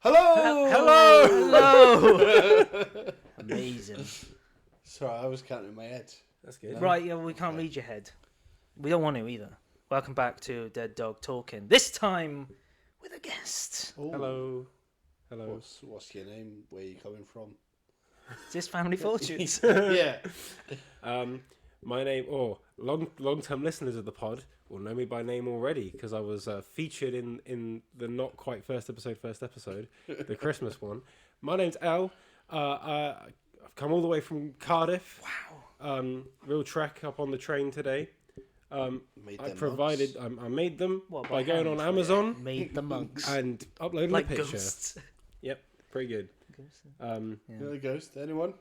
Hello! Hello! Amazing. Sorry, I was counting in my head. That's good. Right, yeah, we can't read your head. We don't want to either. Welcome back to Dead Dog Talking. This time with a guest. Ooh. Hello. Hello. What's your name? Where are you coming from? Is this Family Fortunes? Yeah. My name, long-term listeners of the pod will know me by name already because I was featured in the not quite first episode, the Christmas one. My name's Al. I've come all the way from Cardiff. Wow. Real trek up on the train today. I made them What, by by going hand? on Amazon Made the monks. and uploaded Like a picture. ghosts. Yep, pretty good. Yeah. You know the Ghost? Anyone?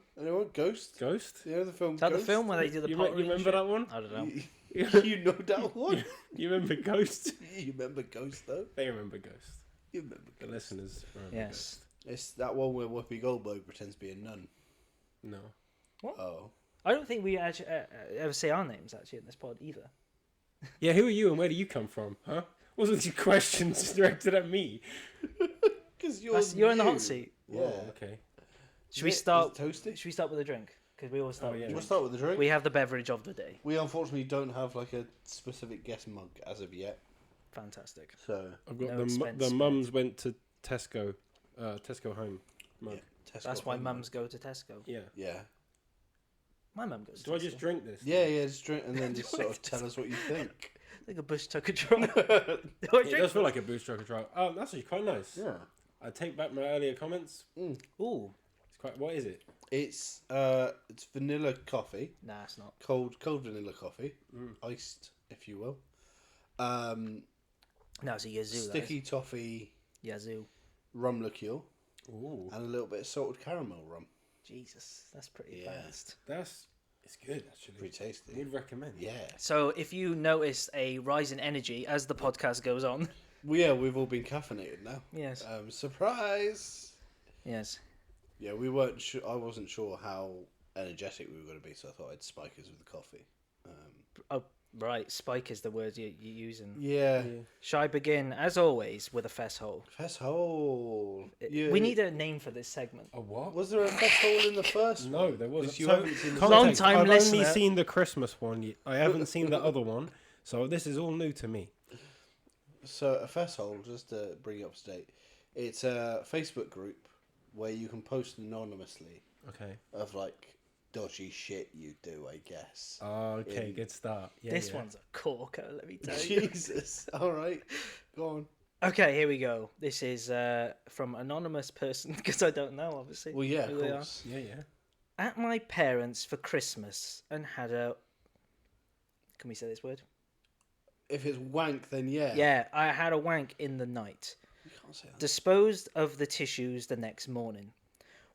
Ghost? Ghost? You know the film Is that Ghost? the film where they do the You pottery and remember shit? that one? I don't know. You know that one? You remember Ghost? You remember Ghost, though? They remember Ghost. You remember The Ghost. listeners remember Yes. It's that one where Whoopi Goldberg pretends to be a nun. Ghost. No. Oh. I don't think we actually ever say our names actually in this pod either. Yeah, who are you and where do you come from, huh? Wasn't your questions directed at me? Because You're in the hot seat. Yeah. Oh, okay. Should we Is it start? toasty? Should we start with a drink? Because we always start Oh, with yeah. a We'll drink. start with the drink. We have the beverage of the day. We unfortunately don't have like a specific guest mug as of yet. Fantastic. So I've got No the expense mums went to Tesco home mug. yeah, Tesco That's why home mums go to Tesco. Yeah. Yeah. My mum goes to Do I Tesco. just drink this? Yeah, just drink and then just sort of tell us what you think. Like a bush tucker drum. It does feel like a boost truck trial. That's actually quite nice. Yeah. I take back my earlier comments. Ooh. It's quite. What is it? It's vanilla coffee, Nah, it's not. cold vanilla coffee, iced, if you will. No, it's a Yazoo. Sticky toffee Yazoo. rum liqueur Ooh, and a little bit of salted caramel rum. Jesus, that's pretty Yeah. fast. it's good actually. Pretty tasty. Would recommend. Yeah. So, if you notice a rise in energy as the podcast goes on, Well, yeah, we've all been caffeinated now. yes, Surprise. yes, Yeah, we weren't sure. I wasn't sure how energetic we were going to be, so I thought I'd spike us with the coffee. oh, right, spike is the word you're using. Yeah. Shall I begin, as always, with a fess hole? Fess hole. Yeah. We need a name for this segment. A what? Was there a fess hole in the first No, one? there wasn't. Because you So, haven't seen the context, Long-time I've listener. only seen the Christmas one. I haven't seen the other one, so this is all new to me. So a fess hole, just to bring you up to date, it's a Facebook group where you can post anonymously Okay. of like dodgy shit you do, I guess. Okay, In- good start. Yeah, This yeah. one's a corker, let me tell you. Jesus. All right, go on. Okay, here we go. This is from anonymous person, because I don't know, obviously. Well, yeah, who of they are. course. Yeah, yeah. At my parents' for Christmas and had a... Can we say this word? If it's wank, then yeah. Yeah, I had a wank in the night. You can't say that. Disposed of the tissues the next morning.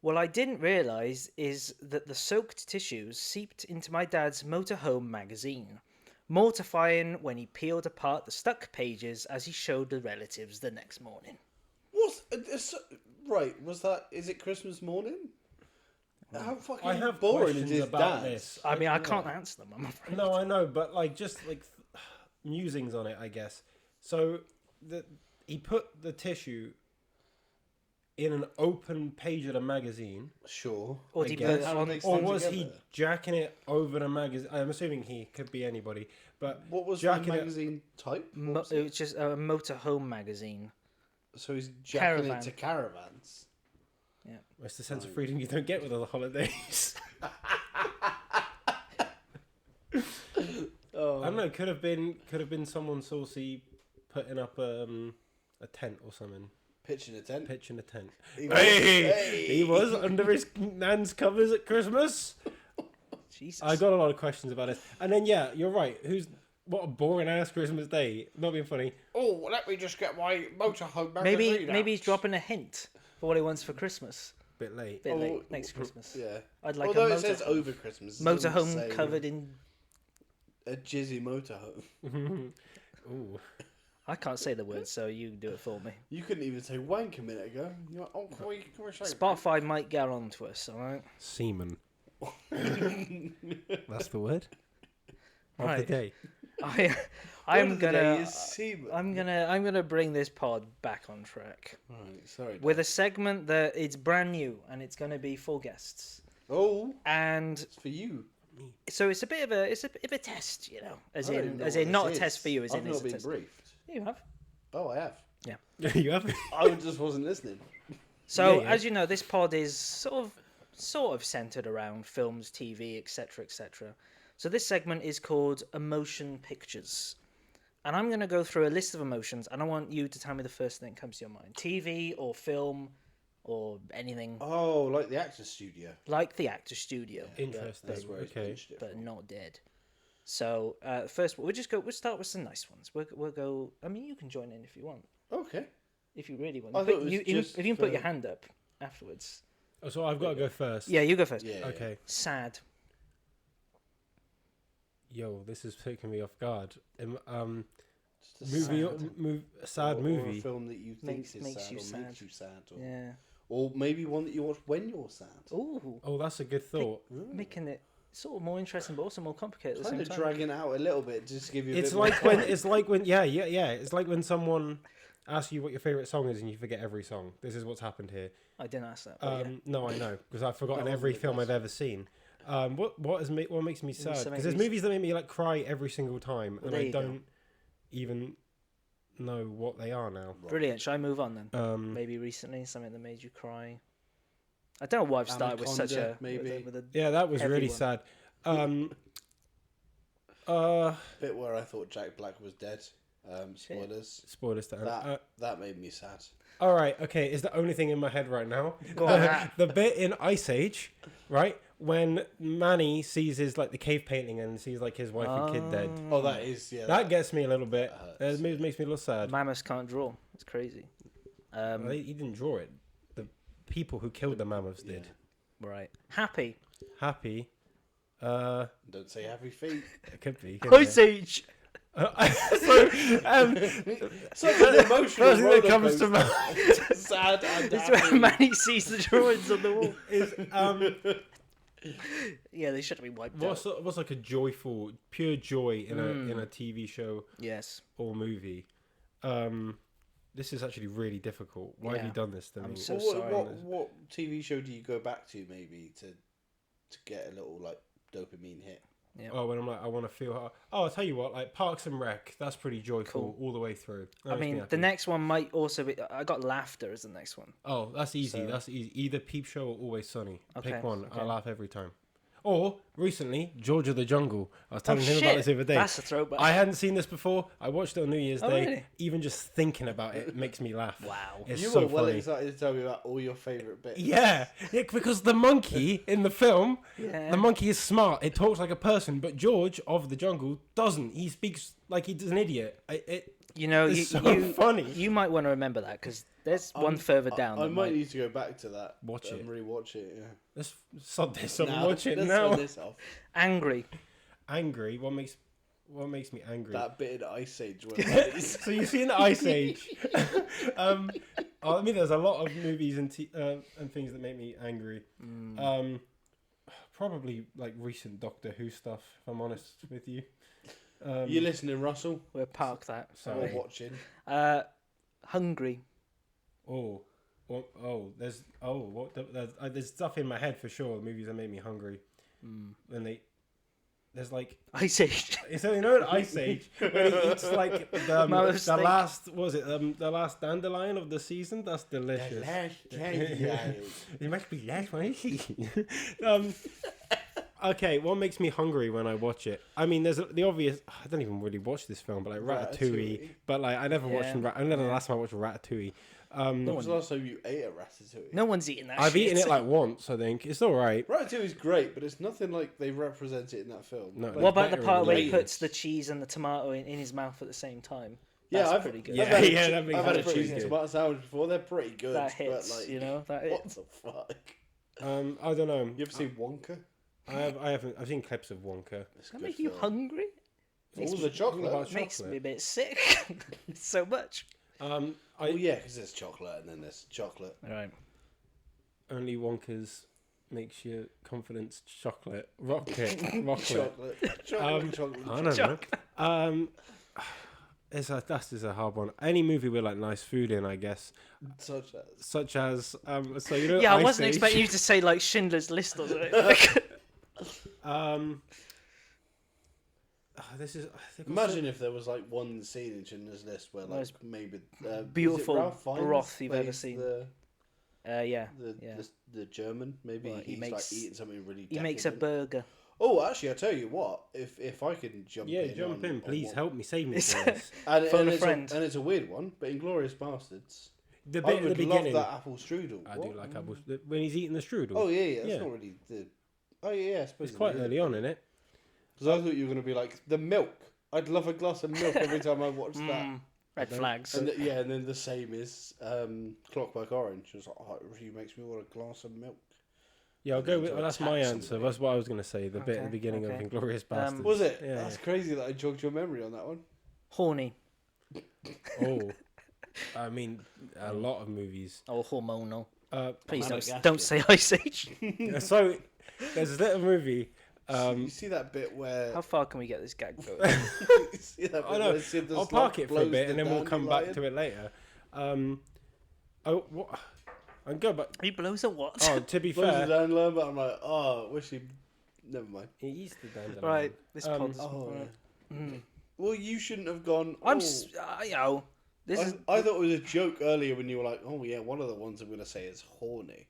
What I didn't realise is that the soaked tissues seeped into my dad's motorhome magazine. Mortifying when he peeled apart the stuck pages as he showed the relatives the next morning. What's right? Was that? Is it Christmas morning? How fucking I have boring questions is his about dad? this. I mean, I can't answer them, I'm afraid. No, I know, but like just like musings on it, I guess. So he put the tissue in an open page of the magazine, Sure. Or I did he guess. put it How on... they or stand was he together? jacking it over the magazine? I'm assuming he could be anybody, but What was the jacking it. magazine type? What was It was just a motorhome magazine. So he's jacking Caravan. it to caravans. It's the sense of freedom you don't get with other holidays. Oh. I don't know. Could have been someone saucy putting up a tent or something. Pitching a tent. Pitching a tent. He He was under his nan's covers at Christmas. Jesus. I got a lot of questions about it. And then yeah, you're right. What a boring ass Christmas day. Not being funny. Oh, let me just get my motorhome magazine Maybe out. he's dropping a hint for what he wants for Christmas. Bit late. Bit Oh, late next Christmas. Yeah. I'd like Although a it says over Christmas. it doesn't motorhome say covered in... a jizzy motorhome. Ooh. I can't say the word, so you do it for me. You couldn't even say wank a minute ago. You're like, oh, can we say Spotify might get on to us, alright? Semen. That's the word. Of Right. the day. I'm Word of the day gonna is semen. I'm gonna bring this pod back on track Right, sorry. with a segment that it's brand new and it's gonna be full guests. Oh, And it's for you. so it's a bit of a test, you know, as I don't even know in what not a this test is. for you, as I've in not it's a been test. briefed. You have. Oh, I have. You have. I just wasn't listening. So Yeah. as you know, this pod is sort of centered around films, TV, etc., etc. So this segment is called Emotion Pictures, and I'm going to go through a list of emotions, and I want you to tell me the first thing that comes to your mind: TV or film or anything Oh, like the Actors Studio. like the Actor Studio, Interesting. That's where it's Okay. pinched it but from. not dead. So first, we'll start with some nice ones. We'll go. I mean, you can join in if you want, Okay. if you really want. I But thought it was you, just if you can put for- your hand up afterwards. Oh, so I've got to go first. Yeah, you go first. Yeah. Okay. Sad. Yo, this is taking me off guard. Just a Sad or movie. a film that you think Makes is you sad or sad. makes you sad. Or, Yeah. or maybe one that you watch when you're sad. Ooh, Oh, that's a good thought. making it sort of more interesting, but also more complicated at the Kind same of time. dragging it out a little bit just to give you a It's bit more like when time. yeah. It's like when someone asks you what your favorite song is and you forget every song. This is what's happened here. I didn't ask that. But yeah. No, I know because I've forgotten That every wasn't the film I've question. ever seen. What makes me sad? something Because there's recent. movies that make me like cry every single time, Well, and there I you go. don't even know what they are now. Brilliant. Shall I move on then? Maybe recently something that made you cry. I don't know why I've started with such Anaconda, a maybe. with a Yeah, that was really Everyone. sad. Bit where I thought Jack Black was dead. Spoilers. Spoilers to That made me sad. all right, okay, is the only thing in my head right now. Go on. The bit in Ice Age, right, when Manny sees his like the cave painting and sees like his wife and kid dead. Oh, that is That gets me a little bit. That hurts. It makes me a little sad. Mammoths can't draw. It's crazy. Well, he didn't draw it. The people who killed the mammoths did. Right. Happy. Happy. Don't say happy feet. It could be. couldn't Ice it? Age. So, Such an emotional first thing that roller comes to coaster. mind Sad and It's where happy. Manny sees the drawings on the wall. is Yeah, they should have been wiped out. what's like a joyful, pure joy in a TV show Yes. or movie. This is actually really difficult. Why have Yeah. you done this to I'm me? so Well, sorry. what TV show do you go back to maybe to get a little like dopamine hit? Yeah. Oh, when I'm like, I want to feel. Oh, I'll tell you what, like Parks and Rec, that's pretty joyful Cool. all the way through. That I makes me mean, happy. the next one might also be. I got laughter as the next one. Oh, that's easy. So- That's easy. Either Peep Show or Always Sunny. Okay, Pick one. okay. I laugh every time. Or recently, George of the Jungle. I was telling him shit. about this the other day. That's a throwback. I hadn't seen this before. I watched it on New Year's Oh, Day. really? Even just thinking about it makes me laugh. Wow. It's You so were well funny. excited to tell me about all your favourite bits. Yeah, because the monkey in the film, Yeah. the monkey is smart. It talks like a person, but George of the Jungle doesn't. He speaks like he's an idiot. You know, It's you, so you, funny. You might want to remember that because there's one further down. I that might need to go back to that. Watch it. and rewatch it. Yeah. Let's sod this up and Now, watch it let's now. turn this off. Angry. Angry. What makes me angry? That bit in Ice Age. Where So you've seen the Ice Age. I mean, there's a lot of movies and things that make me angry. Probably like recent Doctor Who stuff. If I'm honest with you. you listening, Russell? We'll park that. Or watching? Hungry. There's stuff in my head for sure. Movies that make me hungry. When there's like Ice Age. so you know in Ice Age when he eats like the Mammoth steak. last the last dandelion of the season. That's delicious. It must be last one. Okay, what makes me hungry when I watch it? I mean, there's the obvious. I don't even really watch this film, but like Ratatouille. But like, I never watched. Yeah. I remember the last time I watched Ratatouille. When was the last time you ate a ratatouille? No one's eating that I've shit. eaten it like once. I think it's all right. Ratatouille's great, but it's nothing like they represent it in that film. No. Like, What about the better part in where the he movies. puts the cheese and the tomato in his mouth at the same time? yeah, That's I've pretty good. Yeah, I've had a yeah, che- that makes I've had a sense. cheese Good. and tomato sandwich before. They're pretty good. That hits, but, like, you know. That what hits. the fuck? I don't know. You ever seen Wonka? I've seen clips of Wonka. It's a That good make you film. hungry? All the chocolate. about Makes chocolate. me a bit sick. It's so much. Oh yeah, because there's chocolate and then there's chocolate. All right. Only Wonka's makes your confidence chocolate rocket. Chocolate. Chocolate. I don't know. That's just a hard one. Any movie with like nice food in, I guess. Such as. So you know. Yeah, I Ice wasn't Age? expecting you to say like Schindler's List or something. This is. I think Imagine if there was like one scene in Schindler's List where like Most maybe beautiful is it Ralph Fiennes broth you've ever plays seen. The, Yeah. the German maybe Well, he he's makes- like eating something really. He makes a decadent. burger. Oh, actually, I tell you what, if I can jump in, jump on- in, on please what- help me, save me It's- from this. Phone a it's friend. and it's a weird one, but Inglorious Bastards. The I bit at would the beginning. love that apple strudel. I What? do like apples when he's eating the strudel. Oh yeah, that's Yeah. not really the. Oh yeah, I suppose It's quite it is. early on, isn't it? Because I thought you were going to be like the milk. I'd love a glass of milk every time I watched that. Red flags. And and then the same is Clockwork Orange. It's like, oh, it really makes me want a glass of milk. Yeah, I'll go Into with. Well, a that's my tax answer. somebody. That's what I was going to say. The bit at the Okay, beginning of okay. Inglorious Bastards. Was it? Yeah. That's crazy that I jogged your memory on that one. Horny. Oh, I mean, a lot of movies. Or hormonal. Please Madagascar. don't say Ice Age. So there's a little movie. You see that bit where? How far can we get this gag going? You see that bit I know. where Sid the I'll Slug park it for a blows bit the and then we'll come back dandelion? to it later. Oh, what? I'm good, but He blows a what? oh, to be Blows the fair, dandelion, but I'm like, oh, wish he. Never mind. he eats the dandelion. Right, this Um, pod's... Oh, right. yeah. Well, you shouldn't have gone. I'm, oh. you know, this is... I thought it was a joke earlier when you were like, oh yeah, one of the ones I'm going to say is horny.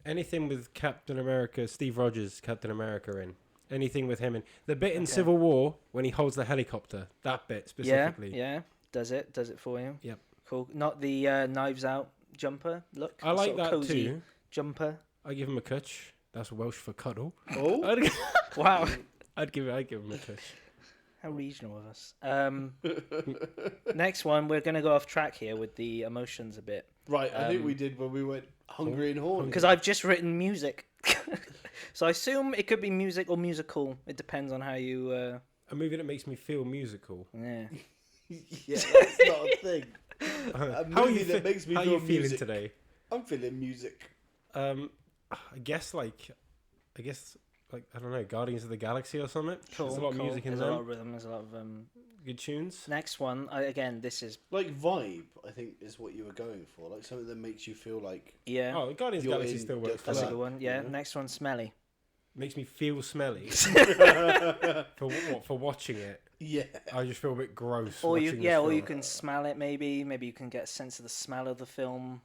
Anything with Captain America, Steve Rogers, Captain America in. Anything with him in. The bit in Civil War when he holds the helicopter. That bit specifically. Yeah, does it for you. Yep. Cool. Not the Knives Out jumper look. I like sort of that cozy too. jumper. I give him a cutch. That's Welsh for cuddle. Oh, I'd, Wow. I'd give him a cutch. How regional of us. Next one, we're going to go off track here with the emotions a bit. right. I think we did when we went hungry and horny. Because I've just written music. So I assume it could be music or musical. It depends on how you... A movie that makes me feel musical. yeah. Yeah, that's not a thing. A How are movie you, that makes me how feel you feeling music. today? I'm feeling music. I guess I don't know, Guardians of the Galaxy or something. Cool, There's a lot of cool. music in There's a lot them. of rhythm. There's a lot of... Good tunes. Next one, again, this is... Like vibe, I think is what you were going for. Like something that makes you feel like Yeah, Oh, Guardians of the You're Galaxy in still works. the that's a for good that. one. Yeah, Yeah. next one, smelly. Makes me feel smelly for watching it. yeah. I just feel a bit gross. Or you, watching yeah, this or you film. can smell it. Maybe you can get a sense of the smell of the film.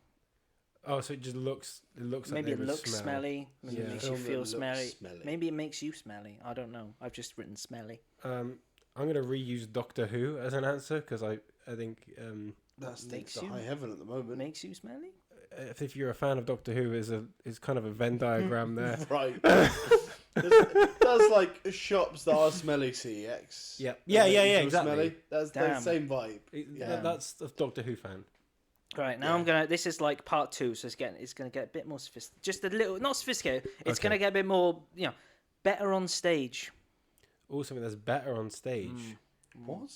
Oh, so it just looks. It looks like Maybe they it would looks smell. smelly. Maybe Yeah. it makes you Film that feel looks smelly. smelly. Maybe it makes you smelly. I don't know. I've just written smelly. I'm gonna reuse Doctor Who as an answer because I think That's Makes the you- high heaven at the moment. Makes you smelly? if you're a fan of Doctor Who, is kind of a Venn diagram there. Right. That's like shops that are smelly CX. Yeah. And Yeah, then yeah, you yeah, feel exactly. Smelly. That's the Damn. same vibe. Yeah. That's a Doctor Who fan. Right now, Yeah. I'm gonna. This is like part 2, so it's gonna get a bit more sophisticated. Just a little, not sophisticated. It's Okay. gonna get a bit more, better on stage. Or something that's better on stage. What?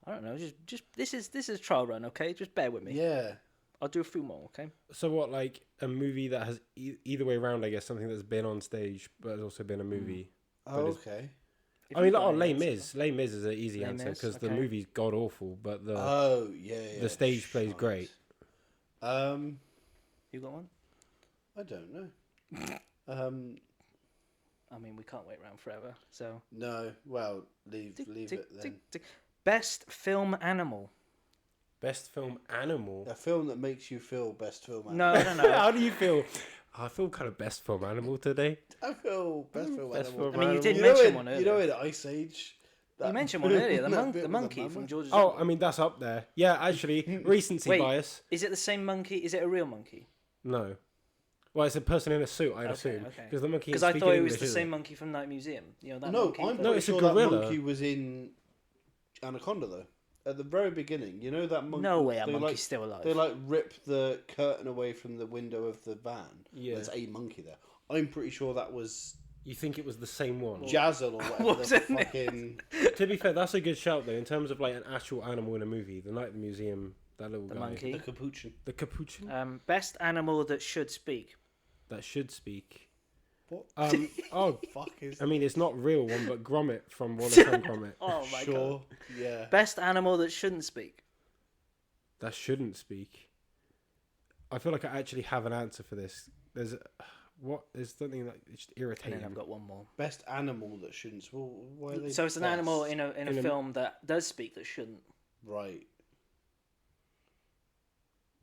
I don't know. Just this is a trial run, okay? Just bear with me. Yeah. I'll do a few more, okay? So what, like a movie that has either way around? I guess something that's been on stage but has also been a movie. Oh, it's- okay. If I mean, you've got Les any Mis. answer. Les Mis is an easy Les answer Mis, because the okay. movie's god awful, but the Oh, yeah. the stage plays shite. great. You got one? I don't know. I mean, we can't wait around forever. So No. Well, leave Tick, it tick, then. tick, tick. Best film animal. Best film animal. A film that makes you feel best film. No, I don't know. How do you feel? I feel kind of best film animal today. I feel best film. Best animal. film I mean, you did You know mention in- one You earlier. know in Ice Age. You mentioned one earlier. The, that bit the with monkey mama. from George's. Oh, I mean that's up there. Yeah, actually, recency Wait. bias. Is it the same monkey? Is it a real monkey? No. Well, it's a person in a suit, I'd Okay, assume, okay. because the monkey. Because I thought it was the same monkey from Night Museum. You know that No, monkey. I'm No, pretty it's a sure that gorilla. monkey was in Anaconda though. At the very beginning, you know that monkey. No way, a they, monkey's like, still alive. They like rip the curtain away from the window of the van. Yeah. There's a monkey there. I'm pretty sure that was You think it was the same one? Jazzle or whatever the Wasn't it? fucking. To be fair, that's a good shout though. In terms of like an actual animal in a movie, the Night at the Museum, that little The guy, monkey. The capuchin. the capuchin Best animal that should speak. that should speak. What? Oh, Fuck is? I mean, it's not real one, but Gromit from Wallace and Gromit. Oh my god. Sure. Yeah. Best animal that shouldn't speak. That shouldn't speak. I feel like I actually have an answer for this. There's something that it's just And irritating. then I've got one more. Best animal that shouldn't. Well, why are they So it's an best? animal in a film that does speak that shouldn't. Right.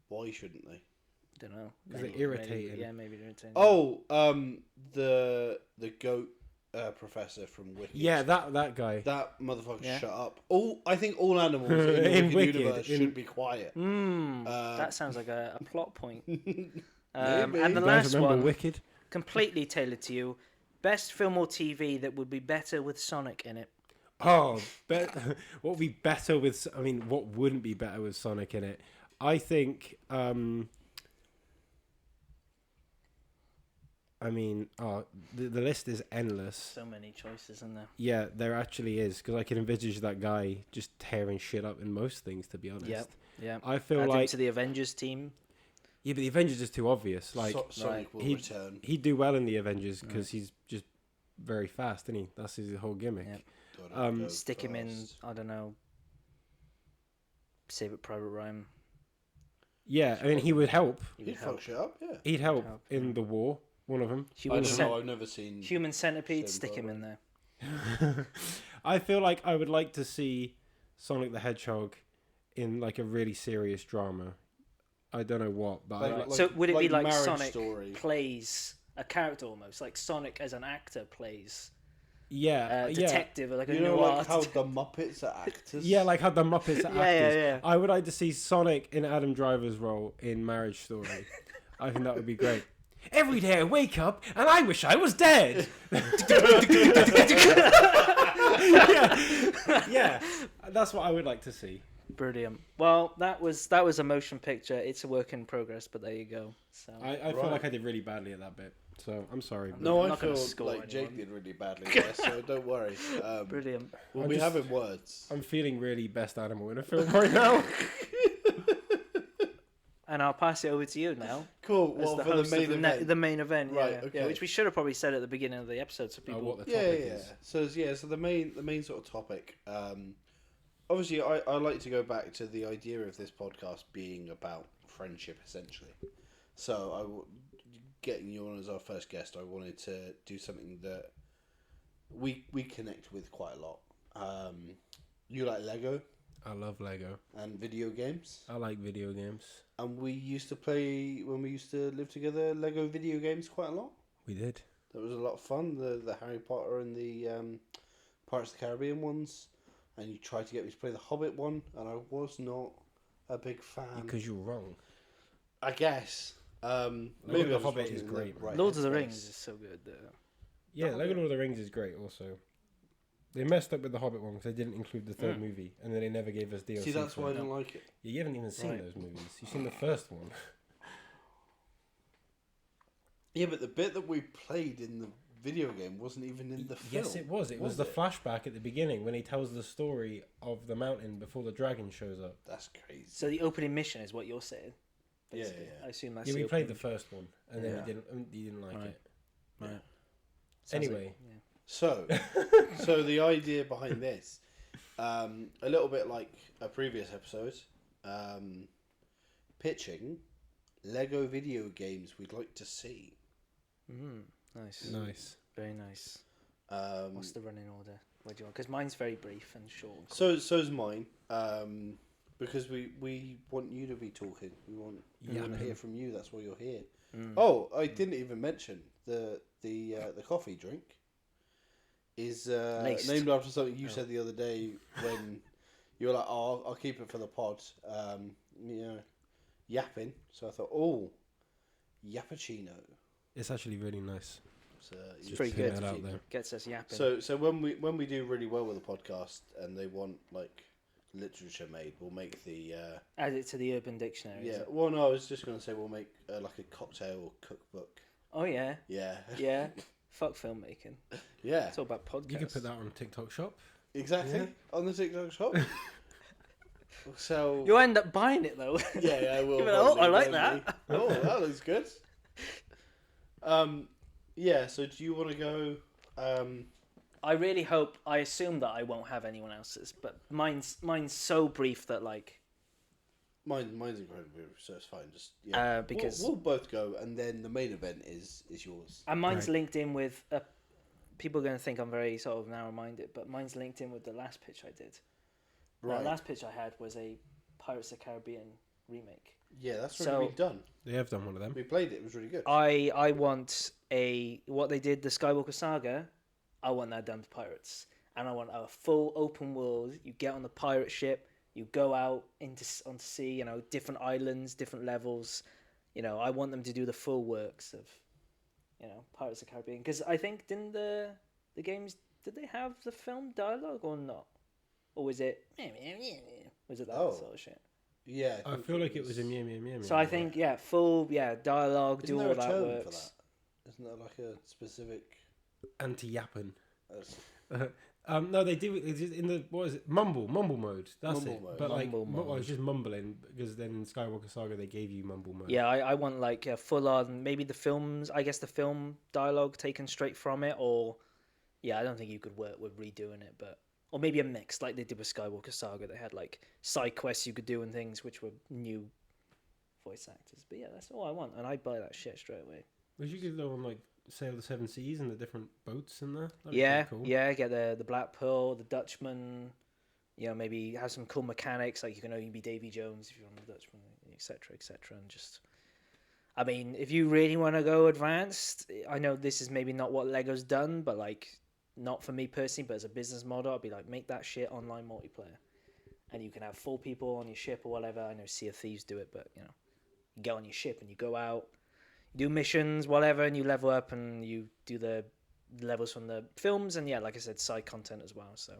Why shouldn't they? Don't know. 'Cause they're irritating. Maybe they're irritating. Oh, the goat professor from Wicked. Yeah, that guy. That motherfucker. Yeah. Shut up. I think all animals in the In Wicked, Wicked, universe in- should be quiet. That sounds like a plot point. Maybe. And the You guys last remember one, Wicked? completely tailored to you. Best film or TV that would be better with Sonic in it. Oh, what would be better with? I mean, what wouldn't be better with Sonic in it? I think. I mean, the list is endless. So many choices in there. Yeah, there actually is, because I can envisage that guy just tearing shit up in most things. To be honest, Yeah. I feel Add him like to the Avengers team. yeah, but the Avengers is too obvious. Like Sonic will he'd- return. he'd do well in the Avengers because he's just very fast, isn't he? That's his whole gimmick. Yeah. Gotta go Stick him in, fast. I don't know, Save It Private Ryan. Yeah, I mean, he would help. He He'd would fuck help. shit up. Yeah. He'd help in the war. One of them. I don't know. I've never seen. Human Centipede, Save It stick him in Private there. I feel like I would like to see Sonic the Hedgehog in like a really serious drama. I don't know what, but Like- So would it be like Marriage Sonic Story. plays a character almost, like Sonic as an actor plays yeah, a detective or like a You know, noir like how detective. the Muppets are actors. yeah, like how the Muppets are Yeah, actors. yeah. I would like to see Sonic in Adam Driver's role in Marriage Story. I think that would be great. Every day I wake up and I wish I was dead. yeah, that's what I would like to see. Brilliant. Well, that was a motion picture. It's a work in progress, but there you go. So I feel like I did really badly at that bit, so I'm sorry. No, I'm I not gonna feel score like Jake anyone. did really badly there, so don't worry. brilliant. We'll I'm be just- having words. I'm feeling really best animal in a film right now. And I'll pass it over to you now. Cool. As Well, the for the host main of event. the main event, Right, yeah, okay. yeah, which we should have probably said at the beginning of the episode, so people. What the Yeah, topic yeah. is. So the main sort of topic. Obviously, I like to go back to the idea of this podcast being about friendship, essentially. So getting you on as our first guest, I wanted to do something that we connect with quite a lot. You like Lego I love Lego. and video games, I like video games. and we used to play when we used to live together. Lego video games quite a lot. We did. That was a lot of fun. The Harry Potter and the Pirates of the Caribbean ones, and you tried to get me to play the Hobbit one, and I was not a big fan. Because you're wrong. I guess. Lego Maybe the I just Hobbit wasn't is in the great, man. right Lord of the headspace. Rings is so good. Yeah, Lego Lord of the Rings is great also. They messed up with the Hobbit one because they didn't include the third movie, and then they never gave us DLC. See, that's for why I it. don't like it. Yeah, you haven't even seen Right. those movies. You've seen the first one. Yeah, but the bit that we played in the video game wasn't even in the film. Yes, it was. It was the flashback at the beginning when he tells the story of the mountain before the dragon shows up. That's crazy. So the opening mission is what you're saying. Yeah, basically. yeah. I assume that's. Yeah, the we played the opening- first one, and then Yeah. you didn't like Right. it. Right. Sounds Anyway. like- yeah. So, so the idea behind this, a little bit like a previous episode, pitching Lego video games we'd like to see. Nice. Nice. Very nice. Um, What's the running order? What do you want? Because mine's very brief and short. so's mine. Because we want you to be talking. We want to hear from you. That's why you're here. Oh, I didn't even mention the coffee drink is Laced. named after something you said the other day when you were like, "Oh, I'll keep it for the pod." Yapping. So I thought, "Oh, Yappuccino." It's actually really nice. So It's pretty putting good. that out there. Gets us yapping. So when we do really well with the podcast and they want like literature made, we'll make the Add it to the Urban Dictionary. is yeah. it? Well, no, I was just gonna say we'll make like a cocktail cookbook. Oh yeah. Yeah. Yeah. Fuck filmmaking. Yeah. It's all about podcasts. You could put that on TikTok Shop. Exactly. Yeah. On the TikTok shop. So You'll end up buying it though. yeah, I will. You'll be like, oh, I probably, like won't that. we? Oh, that looks good. Yeah. So do you want to go? I really hope. I assume that I won't have anyone else's, but mine's so brief that like Mine's incredibly brief, so it's fine. Just because we'll both go, and then the main event is yours. and mine's Right. linked in with. People are going to think I'm very sort of narrow-minded, but mine's linked in with the last pitch I did. Right. The last pitch I had was a Pirates of the Caribbean remake. Yeah, that's So- already been done. They have done one of them. We played it. It was really good. I want what they did the Skywalker Saga. I want that done to pirates, and I want a full open world. You get on the pirate ship, you go out onto sea. You know, different islands, different levels. You know, I want them to do the full works of, you know, Pirates of the Caribbean. Because I think didn't the games, did they have the film dialogue or not, or was it that sort of shit? Yeah, I feel like it was a meow meow meow. So I think full dialogue, Isn't do there all a that term works. for that? Isn't there like a specific? anti-yapping. Uh, No, they do. It's just in the what is it? Mumble mode. That's Mumble it. mode. But like, Mumble I was just mumbling because then in Skywalker Saga they gave you mumble mode. Yeah, I want like a full on, maybe the films, I guess the film dialogue taken straight from it, or yeah, I don't think you could work with redoing it, but or maybe a mix like they did with Skywalker Saga. They had like side quests you could do and things which were new voice actors. But yeah, that's all I want, and I'd buy that shit straight away. Wish you could go on like sail the seven seas and the different boats in there. That'd be Yeah, kinda cool. yeah, get the Black Pearl, the Dutchman. You know, maybe have some cool mechanics like you can only be Davy Jones if you're on the Dutchman, etc., etc. And just, I mean, if you really want to go advanced, I know this is maybe not what Lego's done, but like, not for me personally, but as a business model, I'd be like, make that shit online multiplayer, and you can have 4 people on your ship or whatever. I know Sea of Thieves do it, but you know, you get on your ship and you go out, you do missions, whatever, and you level up and you do the levels from the films, and yeah, like I said, side content as well. So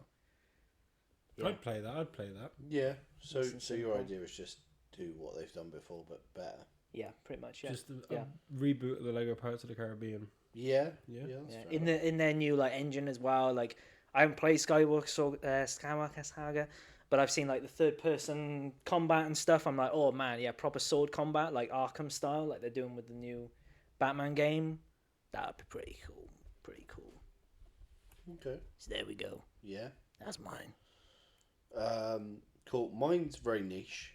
yeah. I'd play that. yeah. So Nice and so your simple. idea is just do what they've done before, but better. Yeah, pretty much. Yeah, Just a yeah. reboot of the Lego Pirates of the Caribbean. Yeah. Yeah. That's Yeah. fair In enough. their new like engine as well. Like I haven't played Skywalker Saga, but I've seen like the third person combat and stuff. I'm like, oh man, yeah, proper sword combat like Arkham style, like they're doing with the new Batman game. That'd be pretty cool. Pretty cool. Okay. So there we go. Yeah. That's mine. Cool. Mine's very niche.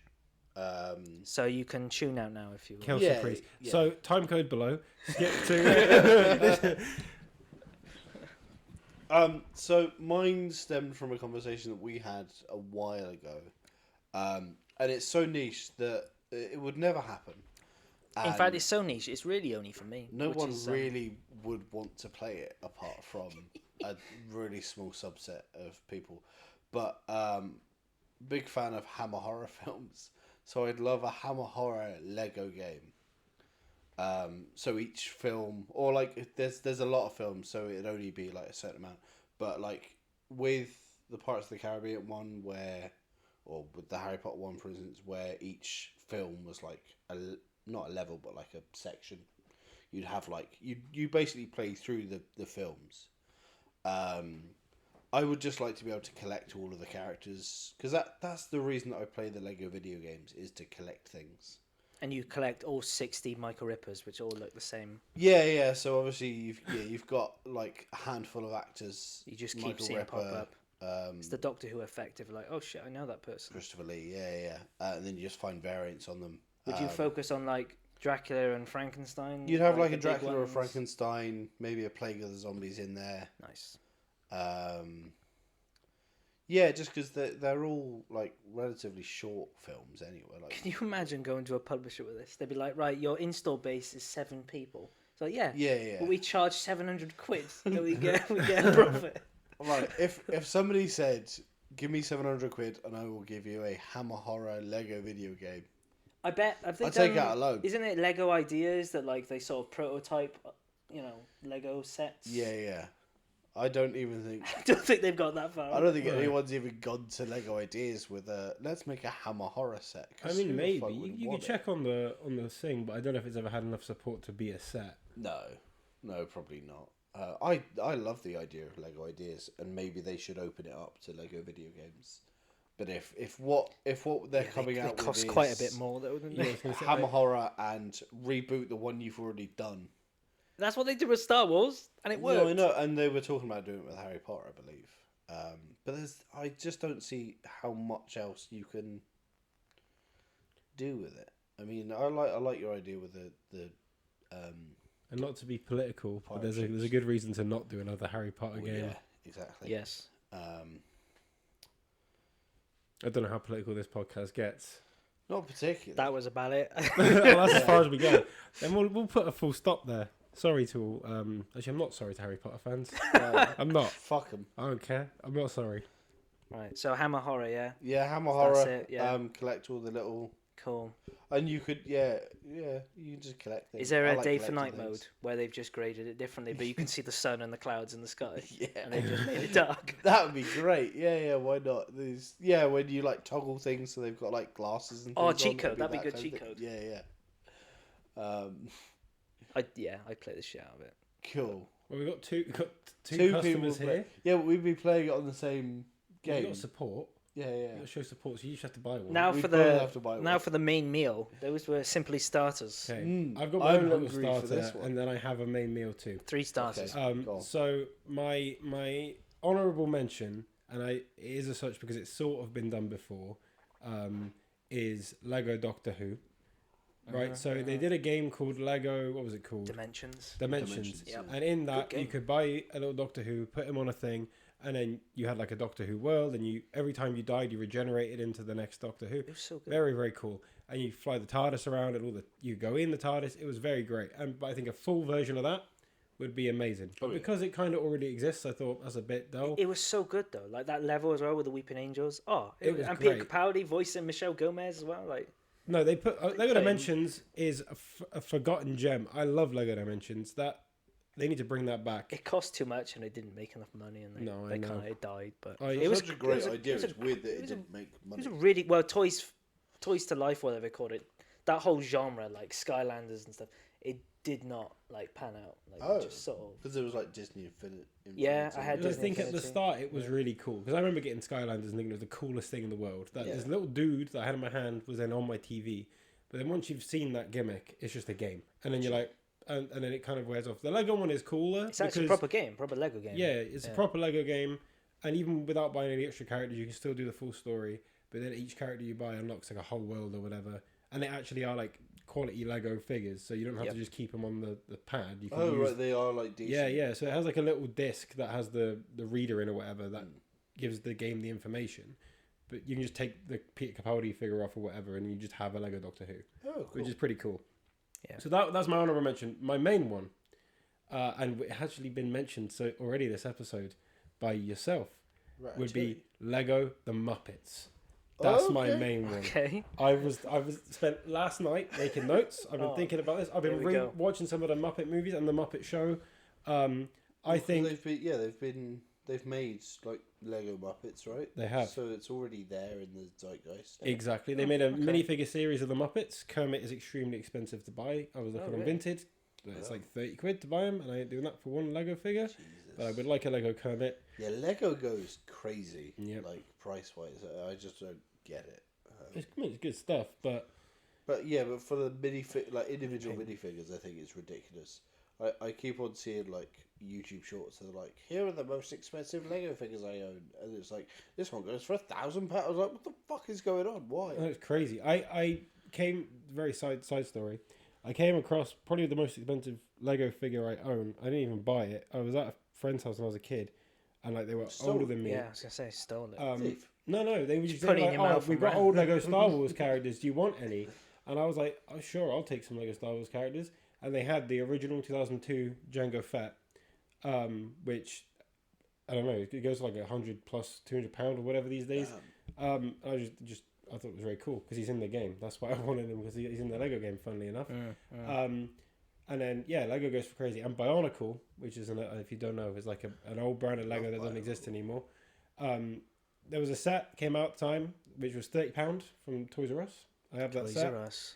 So you can tune out now if you want. Kelsey Yeah, Priest. yeah. So time code below. Skip to. So mine stemmed from a conversation that we had a while ago, and it's so niche that it would never happen. In And fact, it's so niche. It's really only for me. no which one is, really would want to play it apart from a really small subset of people. But big fan of Hammer horror films, so I'd love a Hammer horror Lego game. So each film, or like there's a lot of films, so it'd only be like a certain amount. But like with the Pirates of the Caribbean one, or with the Harry Potter one, for instance, where each film was like not a level, but like a section. You'd have like you basically play through the films. I would just like to be able to collect all of the characters, because that's the reason that I play the Lego video games, is to collect things. and you collect all 60 Michael Rippers, which all look the same. Yeah. So obviously you've got like a handful of actors. You just keep Michael seeing pop Ripper, up. It's the Doctor Who effect of like, oh shit, I know that person. Christopher Lee. Yeah. And then you just find variants on them. Would you focus on like Dracula and Frankenstein? You'd have like the a big Dracula or a ones? Frankenstein, maybe a Plague of the Zombies in there. Nice. Yeah, just because they're all like relatively short films anyway. Like, Can you imagine going to a publisher with this? They'd be like, right, your install base is 7 people. It's like, yeah, yeah. but we charge 700 quid, so we get a profit. Right, if somebody said, "Give me 700 quid and I will give you a Hammer horror Lego video game," I bet. Have they I'd take done- that alone. Isn't it Lego Ideas that like they sort of prototype, Lego sets? Yeah. I don't even think. I don't think they've got that far. I don't think Right. anyone's even gone to Lego Ideas with a let's make a Hammer horror set. I 'cause mean, who the maybe fuck you would could want it? check on the thing, but I don't know if it's ever had enough support to be a set. No, probably not. I love the idea of Lego Ideas, and maybe they should open it up to Lego video games. But if what they're coming they out with cost is quite a bit more, though, don't Yeah, I they? was gonna say, Hammer horror and reboot the one you've already done, That's what they did with Star Wars, and it worked. No, I know, and they were talking about doing it with Harry Potter, I believe. But I just don't see how much else you can do with it. I mean, I like your idea with the And not to be political, but Pirate there's a ships. good reason to not do another Harry Potter game. Yeah, exactly. Yes. I don't know how political this podcast gets. Not particularly. That was about it. Well, that's as far as we go. Then we'll put a full stop there. Sorry to all. Actually, I'm not sorry to Harry Potter fans. I'm not. Fuck them. I don't care. I'm not sorry. Right, so Hammer Horror, yeah? Yeah, Hammer That's Horror. it, yeah. Collect all the little, Cool. and you could, you can just collect things. Is there I a like day for collecting night things. mode where they've just graded it differently, but you can see the sun and the clouds in the sky? Yeah, And they've just made it dark. that would be great. Yeah, why not? When you like toggle things, so they've got like glasses and. Oh, things cheat on, code. That'd be that good kind cheat of thing. code. Yeah. I'd play the shit out of it. Cool. Well, we got two Two customers people here. Yeah, but we'd be playing it on the same You game. got support. Yeah. You got to show support, so you just have to buy one. Now We for both have to buy the one. for the main meal. Those were simply starters. Okay. I've got my I'm own little hungry for this starter, one. and then I have a main meal too. 3 starters. Okay. Go on. So my honourable mention, and it is as such because it's sort of been done before, is Lego Doctor Who. Right, so they did a game called Lego. What was it called? Dimensions. Dimensions. Yep. And in that, Good you game. could buy a little Doctor Who, put him on a thing, and then you had like a Doctor Who world, and you every time you died, you regenerated into the next Doctor Who. It was so good. Very, very cool. And you fly the TARDIS around, and you go in the TARDIS. It was very great. But I think a full version of that would be amazing. But because it kind of already exists, I thought that's a bit dull. It was so good though. Like that level as well with the Weeping Angels. Oh, It was and Peter great. Capaldi voicing Michelle Gomez as well. Like No, they put Lego game. Dimensions is a forgotten gem. I love Lego Dimensions. That they need to bring that back. it cost too much and it didn't make enough money and No, I they know. kind of died. But Oh, it it's was Such a great it was idea. it was It's weird that it was a- didn't make It money. was a really well Toys to Life, whatever they called it. That whole genre, like Skylanders and stuff, it did not like pan out. Like it just sort of. Because it was like Disney Infinite. Yeah, I had I Disney think at the Infinity. start it was really cool because I remember getting Skylanders and thinking it was the coolest thing in the world. That this little dude that I had in my hand was then on my TV. But then once you've seen that gimmick, it's just a game, and then you're like, and then it kind of wears off. The Lego one is cooler. It's actually a because- proper game, proper Lego game. Yeah, it's a proper Lego game, and even without buying any extra characters, you can still do the full story. But then each character you buy unlocks like a whole world or whatever, and they actually are like quality Lego figures, so you don't have to just keep them on the pad. You can use, Right, they are like decent. yeah. So it has like a little disc that has the reader in or whatever that gives the game the information. But you can just take the Peter Capaldi figure off or whatever, and you just have a Lego Doctor Who, Oh, cool. which is pretty cool. Yeah. So that's my honorable mention. My main one, and it has actually been mentioned so already this episode by yourself, would be Lego The Muppets. That's my main one. Okay. I was spent last night making notes. I've been thinking about this. I've been Here we go. watching some of the Muppet movies and the Muppet Show. I think they've made like Lego Muppets, right? They have. So it's already there in the zeitgeist. exactly. They made a minifigure series of the Muppets. Kermit is extremely expensive to buy. I was looking on really? Vinted. It's like 30 quid to buy them, and I ain't doing that for one Lego figure. But I would like a Lego Kermit. Yeah, Lego goes crazy. Yep. Like price wise, I just don't get it. It's good stuff, but But for the individual minifigures, I think it's ridiculous. I keep on seeing like YouTube shorts that are like, here are the most expensive Lego figures I own, and it's like this one goes for £1,000. I was like, what the fuck is going on? Why? it's crazy. I came very side story. I came across probably the most expensive Lego figure I own. I didn't even buy it. I was at a friend's house when I was a kid, and like they were older than me. Yeah, I was gonna say stole it. Thief. No, they were just put it in like, your mouth we've and got ran." old Lego Star Wars characters. Do you want any? And I was like, oh, sure, I'll take some Lego Star Wars characters. And they had the original 2002 Jango Fett, which I don't know, it goes for like 100 plus £200 or whatever these days. I just I thought it was very cool because he's in the game. That's why I wanted him, because he's in the Lego game, funnily enough. And then Lego goes for crazy. And Bionicle, which is if you don't know, is like an old brand of Lego that doesn't exist anymore. There was a set came out time which was £30 from Toys R Us. I have that Toys set. R Us.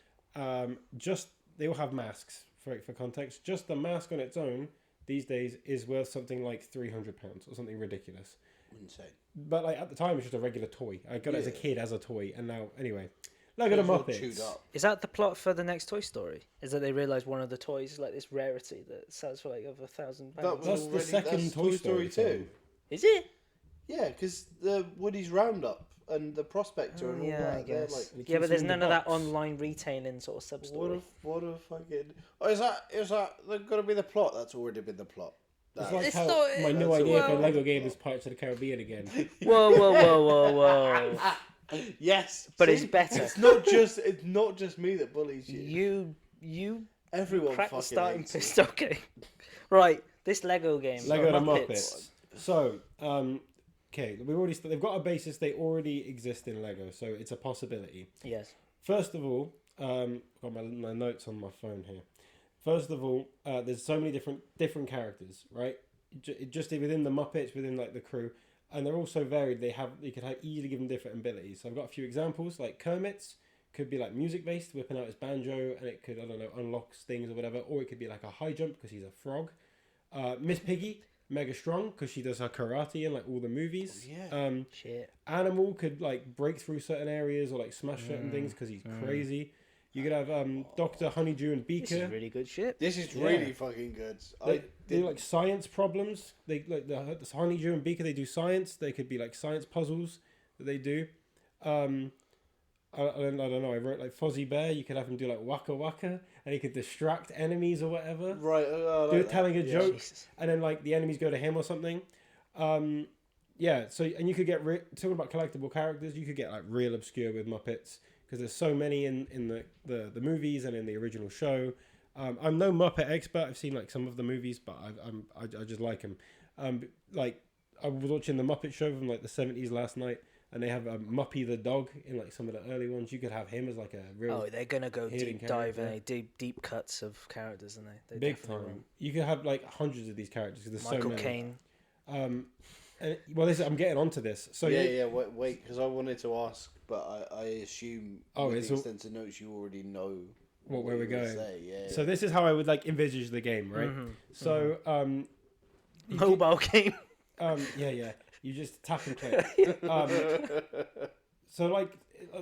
Just they all have masks for context. Just the mask on its own these days is worth something like £300 or something ridiculous. Insane. But like at the time, it's just a regular toy. I got it as a kid as a toy, and now anyway, Lego the Those all Muppets. chewed up. Is that the plot for the next Toy Story? Is that they realise one of the toys is like this rarity that sells for like over £1,000? That was That's the already, second that's Toy Story too. Is it? Yeah, because the Woody's Roundup and the Prospector and all yeah, that. I guess. They're like, And it Yeah, keeps but there's them in none the of that box. online retailing sort of sub story. what a fucking. Oh, is that going to be the plot? That's already been the plot. It's That- like It's how not- my new that's idea all for right. Lego game is Pirates of the Caribbean again. Whoa, whoa, whoa, whoa, whoa! Yes, But see? it's better. It's not just me that bullies you. You Everyone cracked the fucking starting hates you. pist. Okay, right. This Lego game. Lego the Muppets. Muppets. So, okay, they've got a basis. They already exist in Lego, so it's a possibility. Yes. First of all, got my notes on my phone here. First of all, there's so many different characters, right? Just within the Muppets, within like the crew, and they're all so varied. You could easily give them different abilities. So I've got a few examples. Like Kermit's could be like music based, whipping out his banjo, and it could unlock things or whatever. Or it could be like a high jump because he's a frog. Miss Piggy, mega strong because she does her karate in like all the movies. Yeah. Shit. Animal could like break through certain areas or like smash certain things because he's crazy. You could have Dr. Honeydew and This Beaker. is really good shit. This is Yeah. really fucking good. They do like science problems. They like the Honeydew and Beaker. They do science. They could be like science puzzles that they do. I don't know. I wrote like Fozzie Bear. You could have him do like Waka Waka, and he could distract enemies or whatever. Right. Telling a joke, Jesus. and then like the enemies go to him or something. Yeah. So and you could get talking about collectible characters. You could get like real obscure with Muppets because there's so many in the movies and in the original show. I'm no Muppet expert. I've seen like some of the movies, but I just like them. Like I was watching the Muppet Show from like the 70s last night, and they have Muppy the dog in like some of the early ones. You could have him as like a real Oh, they're gonna go hidden deep dive character. and they do deep cuts of characters, and they big definitely time. will. You could have like hundreds of these characters because there's Michael so many. Caine. And, well, I'm getting onto this. So yeah. Wait, because I wanted to ask, but I assume with it's the all- extensive notes you already know where we're you would going. say, yeah. So this is how I would like envisage the game, right? So you could- Mobile game. yeah. You just tap and click. So like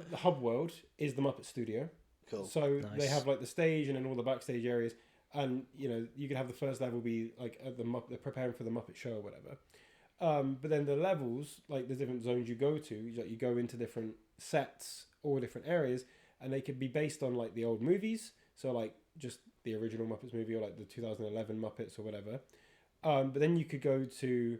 the hub world is the Muppet Studio. Cool. So they Nice. have like the stage and then all the backstage areas, and you could have the first level be like at they're preparing for the Muppet Show or whatever. But then the levels, like the different zones you go to, you go into different sets or different areas, and they could be based on like the old movies. So like just the original Muppets movie or like the 2011 Muppets or whatever. But then you could go to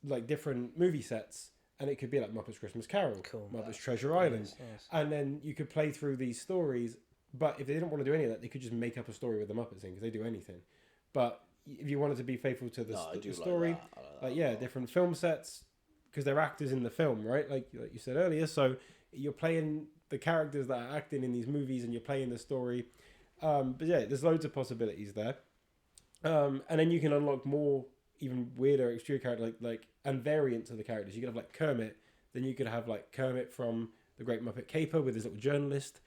like different movie sets, and it could be like Muppets Christmas Carol, Cool. Muppets Treasure Island, Yes. and then you could play through these stories. But if they didn't want to do any of that, they could just make up a story with the Muppets in because they do anything. But if you wanted to be faithful to the, No, I do the story, like that. I like that like a yeah, lot. different film sets because they're actors in the film, right? Like you said earlier, so you're playing the characters that are acting in these movies, and you're playing the story. But yeah, there's loads of possibilities there, and then you can unlock more even weirder exterior characters like and variants of the characters. You could have like Kermit, then you could have like Kermit from The Great Muppet Caper with his little journalist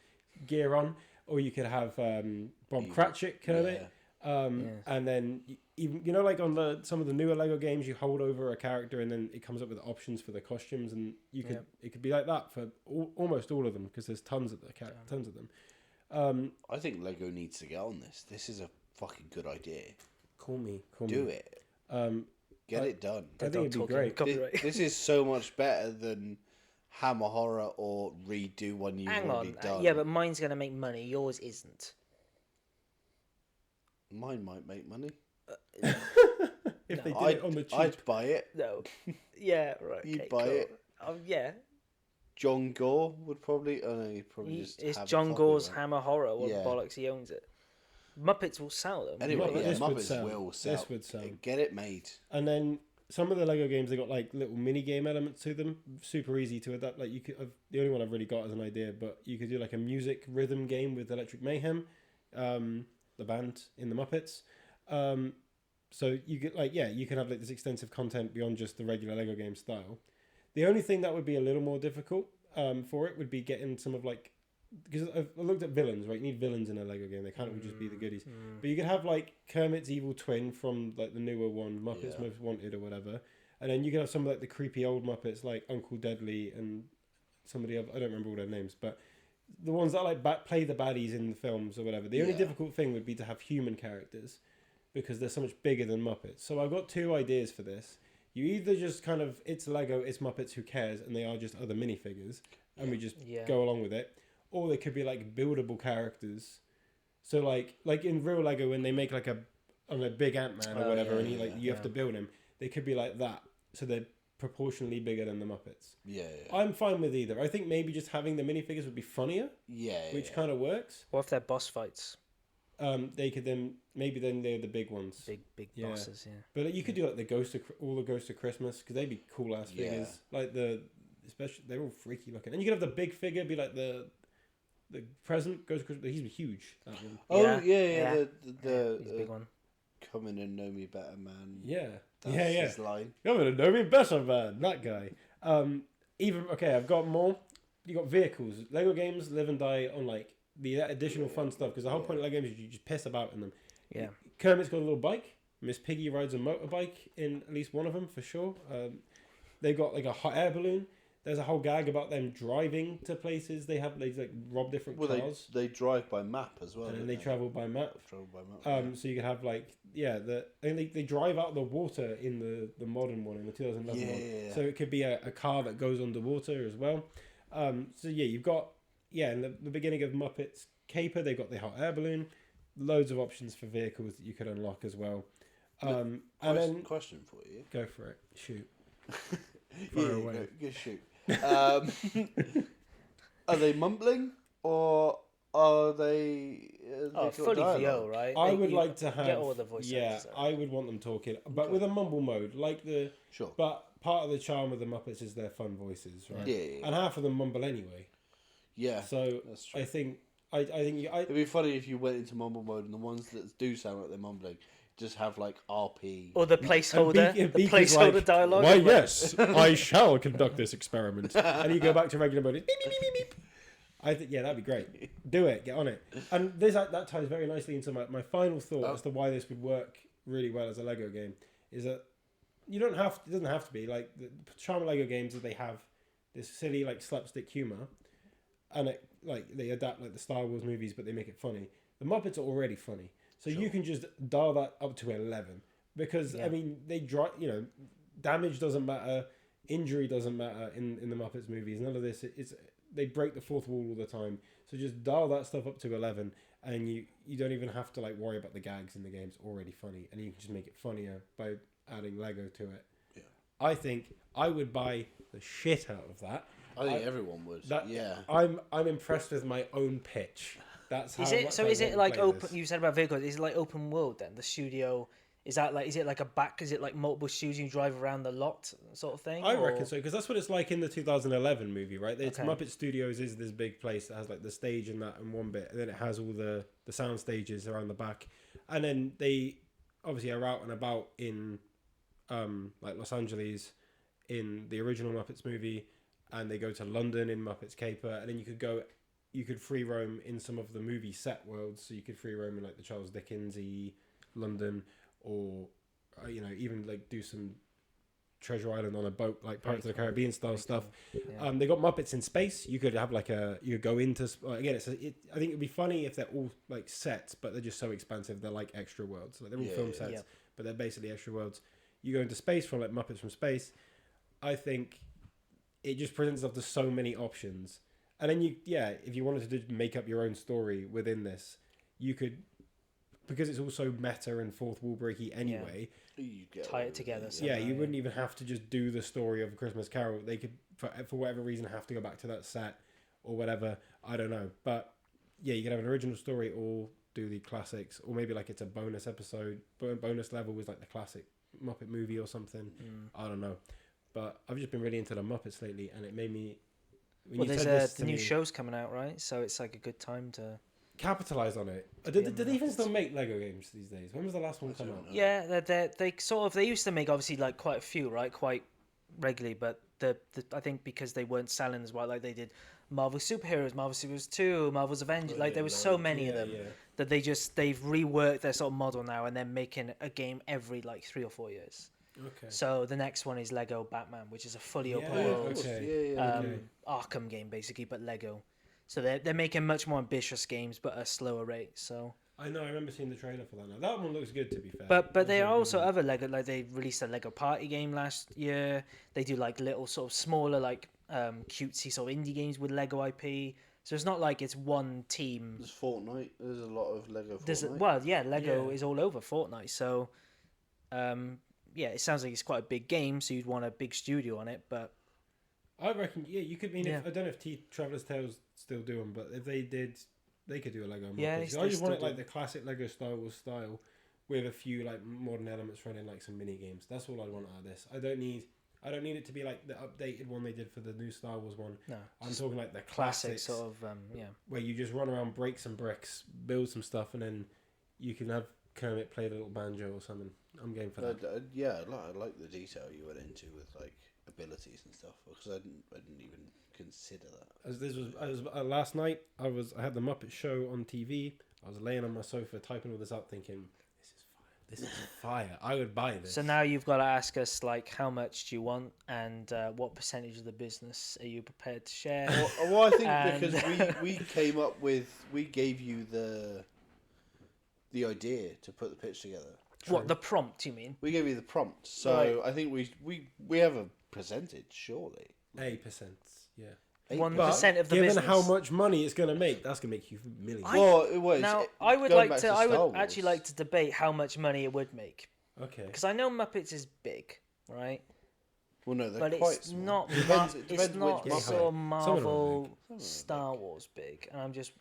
gear on, or you could have Bob Cratchit Kermit. And then even like on some of the newer Lego games, you hold over a character and then it comes up with options for the costumes, and it could be like that for almost all of them because there's tons of them. I think Lego needs to get on this. This is a fucking good idea. Call me. Do it. Get it done. I think it'd be great. Copyright. This is so much better than Hammer Horror or redo one you've Hang already on. done. Yeah, but mine's gonna make money. Yours isn't. Mine might make money. If they did I'd, it on the cheap. I'd buy it. No. Yeah. Right. You'd okay, buy cool. it. Yeah. John Gore would probably. Oh no, he'd probably just. It's have a John copy Gore's of it. Hammer Horror. What Yeah. bollocks? He owns it. Muppets will sell them. Anyway, Muppet- yeah, this would Muppets sell. will sell. This would sell. Get it made. And then some of the Lego games, they got like little mini game elements to them. Super easy to adapt. Like the only one I've really got as an idea, but you could do like a music rhythm game with Electric Mayhem, the band in the Muppets. So you could you can have like this extensive content beyond just the regular Lego game style. The only thing that would be a little more difficult for it would be getting some of like, because I looked at villains, right? You need villains in a Lego game. They can't all just be the goodies. But you could have like Kermit's evil twin from like the newer one, Muppets Most Wanted or whatever. And then you could have some of like the creepy old Muppets like Uncle Deadly and somebody else, I don't remember all their names, but the ones that like play the baddies in the films or whatever. The only difficult thing would be to have human characters because they're so much bigger than Muppets. So I've got two ideas for this. You either just kind of, it's Lego, it's Muppets, who cares, and they are just other minifigures, and we just go along with it. Or they could be like buildable characters. So like in real Lego, when they make like a big Ant-Man or whatever, and you have to build him, they could be like that. So they're proportionally bigger than the Muppets. Yeah. I'm fine with either. I think maybe just having the minifigures would be funnier. Which kind of works. What if they're boss fights? They could then they're the big ones. Big bosses, yeah. But like, you could do like the Ghost of Christmas, because they'd be cool ass figures. Like especially they're all freaky looking, and you could have the big figure be like the present Ghost of Christmas. He's huge. That one. Oh yeah. The He's a big one. Come in and know me better, man. Yeah. That's his line. Come in and know me better, man. That guy. I've got more. You got vehicles. Lego games live and die on like the additional fun stuff, because the whole point of Lego games is you just piss about in them. Yeah. Kermit's got a little bike. Miss Piggy rides a motorbike in at least one of them for sure. They've got like a hot air balloon. There's a whole gag about them driving to places. They like rob different cars. They drive by map as well. And then they travel by map. So you could have like they drive out the water in the modern one, in the 2011 one. Yeah. So it could be a car that goes underwater as well. You've got in the beginning of Muppets Caper, they've got the hot air balloon. Loads of options for vehicles that you could unlock as well. Question for you. Go for it. Shoot. Go shoot. Are they mumbling or are they? Fully VO, right? I would like to have. Get all the voice actors, I would want them talking, but with a mumble mode, like the. Sure. But part of the charm of the Muppets is their fun voices, right? Yeah. And half of them mumble anyway. Yeah. So that's true. I think it'd be funny if you went into mumble mode and the ones that do sound like they're mumbling just have like RP or the placeholder, Beak is like, dialogue. Why, yes, I shall conduct this experiment. And you go back to regular mode. It's beep, beep, beep, beep, beep. I think that'd be great. Do it, get on it. And that ties very nicely into my final thought as to why this would work really well as a Lego game. Is that it doesn't have to be like the charm of Lego games is they have this silly like slapstick humor, and it like they adapt like the Star Wars movies, but they make it funny. The Muppets are already funny. So you can just dial that up to 11, because I mean they drive. Damage doesn't matter, injury doesn't matter in the Muppets movies. None of this. They break the fourth wall all the time. So just dial that stuff up to 11, and you don't even have to like worry about the gags in the game. It's already funny, and you can just make it funnier by adding Lego to it. Yeah. I think I would buy the shit out of that. I think everyone would. I'm impressed with my own pitch. That's how. Is it like open? This. You said about vehicles. Is it like open world then? The studio is that like? Is it like a back? Is it like multiple studios you drive around the lot sort of thing? I reckon so, because that's what it's like in the 2011 movie, right? It's Muppet Studios is this big place that has like the stage and that in one bit, and then it has all the sound stages around the back, and then they obviously are out and about in like Los Angeles in the original Muppets movie, and they go to London in Muppets Caper, and then you could free roam in some of the movie set worlds. So you could free roam in like the Charles Dickens-y London, or even like do some Treasure Island on a boat, like Pirates of the Caribbean style stuff. Yeah. They got Muppets in space. You could have like you go into again. I think it'd be funny if they're all like sets, but they're just so expansive. They're like extra worlds. Like they're all film sets, but they're basically extra worlds. You go into space from like Muppets from Space. I think it just presents up to so many options. And then if you wanted to make up your own story within this, you could, because it's also meta and fourth wall breaky anyway. You tie it together. You wouldn't even have to just do the story of A Christmas Carol. They could, for whatever reason, have to go back to that set or whatever. I don't know, but you could have an original story or do the classics, or maybe like it's a bonus episode, bonus level was like the classic Muppet movie or something. I don't know, but I've just been really into the Muppets lately, and it made me. There's the new show's coming out, right? So it's like a good time to capitalize on it. Do they even still make Lego games these days? When was the last one come out? Yeah, they used to make obviously like quite a few, right? Quite regularly, but I think because they weren't selling as well, like they did Marvel Superheroes, Marvel Superheroes 2, Marvel's Avengers, like there was so many of them that they've reworked their sort of model now, and they're making a game every like 3 or 4 years. Okay. So the next one is Lego Batman, which is a fully open Yeah, world okay. Yeah. Arkham game basically, but Lego. So they're making much more ambitious games, but at a slower rate. So, I know. I remember seeing the trailer for that. Now that one looks good. To be fair. but That's there a are good also one. other Lego. Like they released a Lego Party game last year. They do like little sort of smaller like cutesy sort of indie games with Lego IP. So it's not like it's one team. There's Fortnite. There's a lot of Lego Fortnite. Well, yeah, Lego Yeah. is all over Fortnite. So, yeah, it sounds like it's quite a big game. So you'd want a big studio on it, but I reckon. Yeah, you could mean. Yeah. If, I don't know if Traveller's Tales still do them, but if they did, they could do a Lego. Yeah, Muppets. they I just want it still like the classic Lego Star Wars style, with a few like modern elements thrown in, like some mini games. That's all I want out of this. I don't need it to be like the updated one they did for the new Star Wars one. no, I'm talking like the classic classics, sort of yeah. where you just run around, break some bricks, build some stuff, and then you can have Kermit play a little banjo or something. I'm game for that. Yeah, I like the detail you went into with like abilities and stuff because I didn't even consider that. Last night, I had the Muppet show on TV. I was laying on my sofa typing all this up, thinking, "This is fire! I would buy this." So now you've got to ask us like how much do you want and what percentage of the business are you prepared to share? Well, I think And- because we came up with, we gave you the idea to put the pitch together. What, the prompt you mean? We gave you the prompt, so Right. I think we have a percentage, surely. 8%, yeah. 1% of the Given business. how much money it's going to make, that's going to make you millions. Well, it was. Now it- I would going like back to. I Star would actually Wars. like to debate how much money it would make Okay. because I know Muppets is big, right? Well, no, they're But quite it's small. not. Depends- it It's depends not which Muppet. sort of Some of them are Marvel, big. Some of them are Star Wars big, and I'm just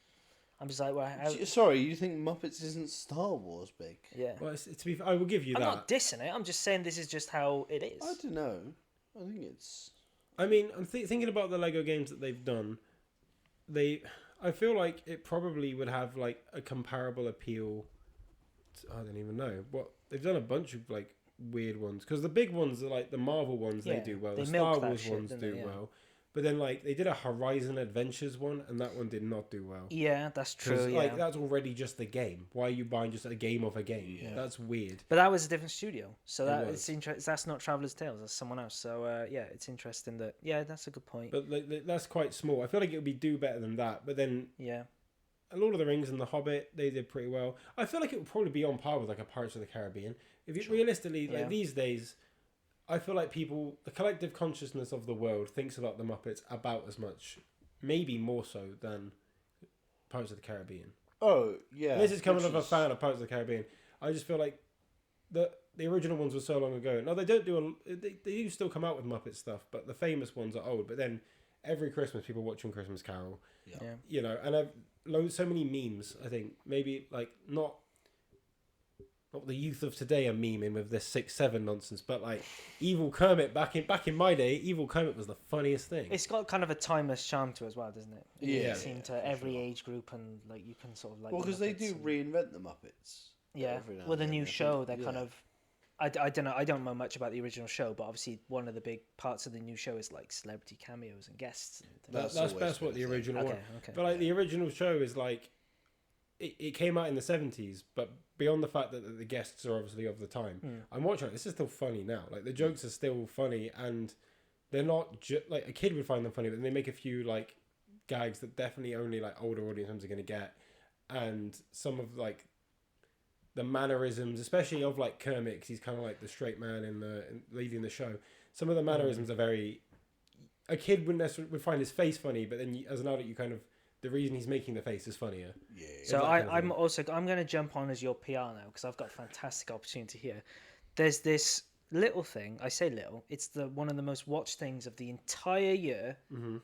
like, well, how, Sorry, you think Muppets isn't Star Wars big? yeah. Well, to be fair, I will give you I'm that. not dissing it. I'm just saying this is just how it is. I don't know. I think it's. I mean, I'm thinking about the Lego games that they've done. I feel like it probably would have like a comparable appeal. I don't even know what they've done. A bunch of like weird ones because the big ones are like the Marvel ones. They Yeah, do well. they The milk Star that Wars shit, ones don't do they? Yeah. well. But then like they did a Horizon Adventures one, and that one did not do well. Yeah, that's 'Cause, true. Yeah, like that's already just the game. Why are you buying just a game of a game? Yeah. That's weird. but that was a different studio, so It that was. it's interesting. That's not Traveller's Tales. That's someone else. So yeah, it's interesting that. Yeah, that's a good point. But like, that's quite small. I feel like it would be do better than that. But then Yeah, Lord of the Rings and The Hobbit, they did pretty well. I feel like it would probably be on par with like a Pirates of the Caribbean. If you realistically, Yeah. like these days, I feel like the collective consciousness of the world thinks about the Muppets about as much, maybe more so than Pirates of the Caribbean. Oh yeah. And this is coming which from a fan of Pirates of the Caribbean. I just feel like the original ones were so long ago. Now they don't they do still come out with Muppet stuff, but the famous ones are old. But then every Christmas, people watching Christmas Carol. Yeah. yeah. You know, and I've so many memes. I think maybe like not the youth of today are memeing with this 6-7 nonsense, but like Evil Kermit back in my day, Evil Kermit was the funniest thing. It's got kind of a timeless charm to it as well, doesn't it? Yeah, It seemed to every age group and like you can sort of like. Well, the because they Muppets do and- reinvent the Muppets. Yeah, every now with a and new then, I show, think. they're kind Yeah. of. I don't know. I don't know much about the original show, but obviously one of the big parts of the new show is like celebrity cameos and guests. And things. That's always That's been what a the thing. original one. Okay. But like the original show is like, it came out in the 70s, but beyond the fact that the guests are obviously of the time, I'm watching it. This is still funny now. Like the jokes are still funny, and they're not like a kid would find them funny, but they make a few like gags that definitely only like older audience members are gonna get, and some of like the mannerisms, especially of like Kermit, 'cause he's kind of like the straight man in leading the show. Some of the mannerisms are very. A kid wouldn't necessarily would find his face funny, but then as an adult, you kind of the reason he's making the face is funnier. Yeah. So that kind of I'm thing. also I'm going to jump on as your PR now because I've got a fantastic opportunity here. There's this little thing. I say little. It's one of the most watched things of the entire year, and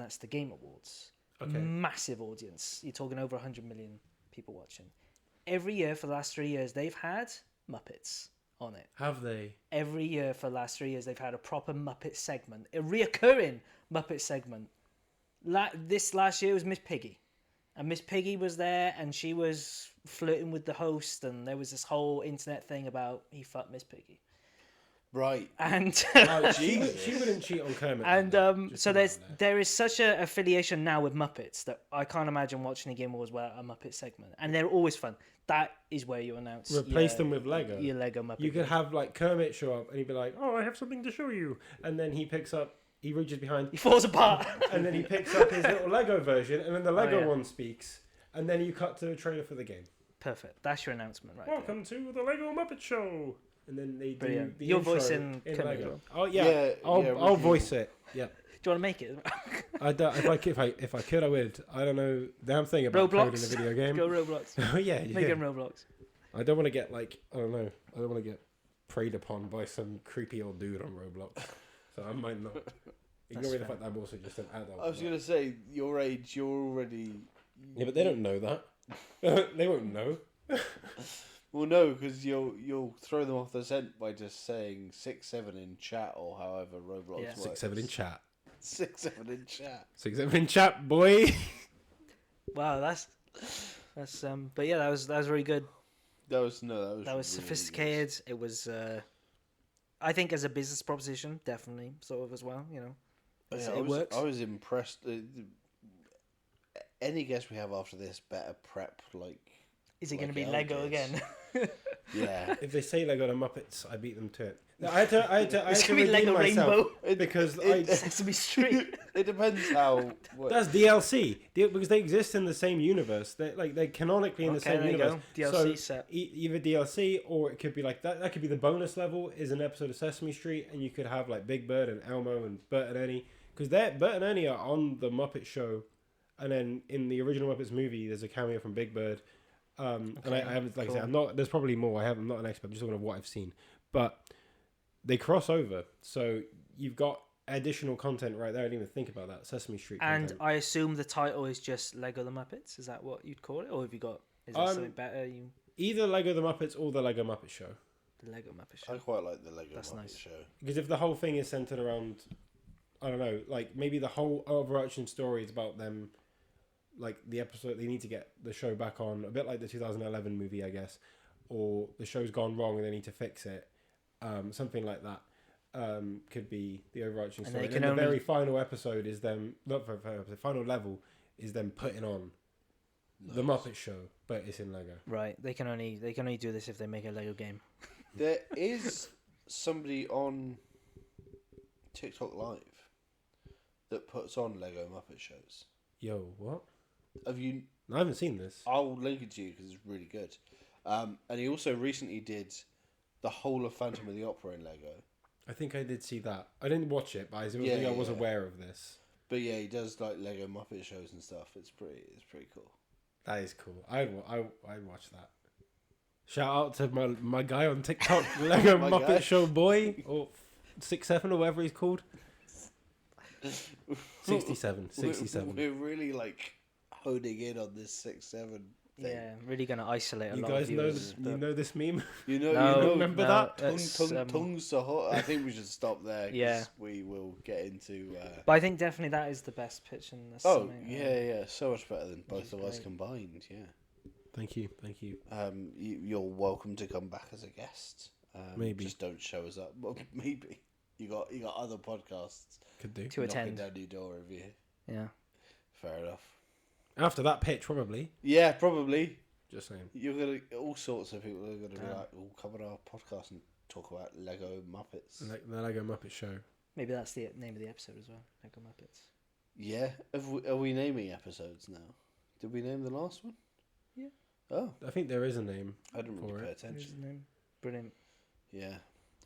that's the Game Awards. Okay. Massive audience. You're talking over 100 million people watching. Every year for the last 3 years, they've had Muppets on it. Have they? Every year for the last 3 years, they've had a proper Muppet segment, a reoccurring Muppet segment. This last year was Miss Piggy. And Miss Piggy was there, and she was flirting with the host, and there was this whole internet thing about he fucked Miss Piggy. Right. And Oh, Jesus. she wouldn't cheat on Kermit. and Just so put it out there is such a affiliation now with Muppets that I can't imagine watching a Game Wars without a Muppet segment, and they're always fun. That is where you announce Replace them with Lego. Your Lego Muppet. You could have like Kermit show up and he'd be like, "Oh, I have something to show you," and then he reaches behind, He falls apart. and then he picks up his little Lego version, and then the Lego yeah. one speaks, and then you cut to a trailer for the game. Perfect. That's your announcement, right? Welcome to the Lego Muppet Show, and then they do Brilliant. the Your intro voice in Kermit Lego. as well. Oh yeah, Yeah, I'll Ricky. voice it. Yeah. Do you want to make it? I don't, if I could, I would. I don't know damn thing about coding Roblox. a video game. Go Roblox. Oh yeah, Make it in Roblox. I don't want to get like I don't know. I don't want to get preyed upon by some creepy old dude on Roblox. So I might not. Ignore the fair. fact that I'm also just an adult. I was going to say, your age, you're already... Yeah, but they don't know that. They won't know. Well, no, because you'll throw them off the scent by just saying 6-7 in chat or however Roblox Yeah. works. 6-7 in chat. 6-7 in chat. 6-7 in chat, boy. Wow, that's but yeah, that was really good. That was That was really sophisticated. It was I think as a business proposition, definitely sort of as well, you know. good. It Yeah, works. I was impressed. Any guest we have after this better prep, like... Is it going to like be our Lego kids. again? Yeah. If they say Lego the Muppets, I beat them to it. No, I had to It's redeem going to be Lego myself Rainbow. because Sesame Street. It depends how... That's DLC because they exist in the same universe. They're canonically in the same there you universe. go. DLC so set. Either DLC or it could be like that. That could be the bonus level is an episode of Sesame Street, and you could have like Big Bird and Elmo and Bert and Ernie because Bert and Ernie are on the Muppet Show, and then in the original Muppets movie, there's a cameo from Big Bird. And I haven't, like I said, I'm not. There's probably more. I'm not an expert. I'm just talking of what I've seen, but they cross over. So you've got additional content right there. I didn't even think about that. Sesame Street. And Content. I assume the title is just Lego the Muppets. Is that what you'd call it, or have you got? Is there something better? Either Lego the Muppets or the Lego Muppet Show. The Lego Muppet I Show. quite like the Lego That's Muppet nice. Show. Because if the whole thing is centered around, I don't know, like maybe the whole overarching story is about them, like the episode they need to get the show back on, a bit like the 2011 movie, I guess, or the show's gone wrong and they need to fix it, something like that. Could be the overarching story. And the very final episode is them, not very final episode, final level is them putting on the Muppet Show, but it's in Lego. Right. They can only do this if they make a Lego game. There is somebody on TikTok Live that puts on Lego Muppet shows. Yo, what? Have you? I haven't seen this. I'll link it to you because it's really good. And he also recently did the whole of Phantom of the Opera in Lego. I think I did see that. I didn't watch it, but I was aware of this. But yeah, he does like Lego Muppet shows and stuff. It's pretty cool. That is cool. I'd watch that. Shout out to my guy on TikTok, Lego My Muppet guy. Show Boy, or 6-7 or whatever he's called. 67. We're really like honing in on this 6-7 thing. Yeah, really gonna isolate a You lot guys of know viewers. this, you know this meme? You know, No, remember that? Tongue so hot. I think we should stop there. 'Cause Yeah. we will get into. But I think definitely that is the best pitch in this. Oh yeah, so much better than both is of us great. combined. Yeah. Thank you. You're welcome to come back as a guest. Maybe. Just don't show us up. Well, maybe you got other podcasts Could do. To knocking attend. down your door over here. Yeah. Fair enough. After that pitch, probably. Yeah, probably. Just saying. You're gonna all sorts of people are gonna be Yeah. like, "Oh, come on our podcast and talk about Lego Muppets." Like the Lego Muppet Show. Maybe that's the name of the episode as well. Lego Muppets. Yeah, are we naming episodes now? Did we name the last one? Yeah. Oh, I think there is a name. I didn't really For pay it. What is his attention. name? Brilliant. Yeah,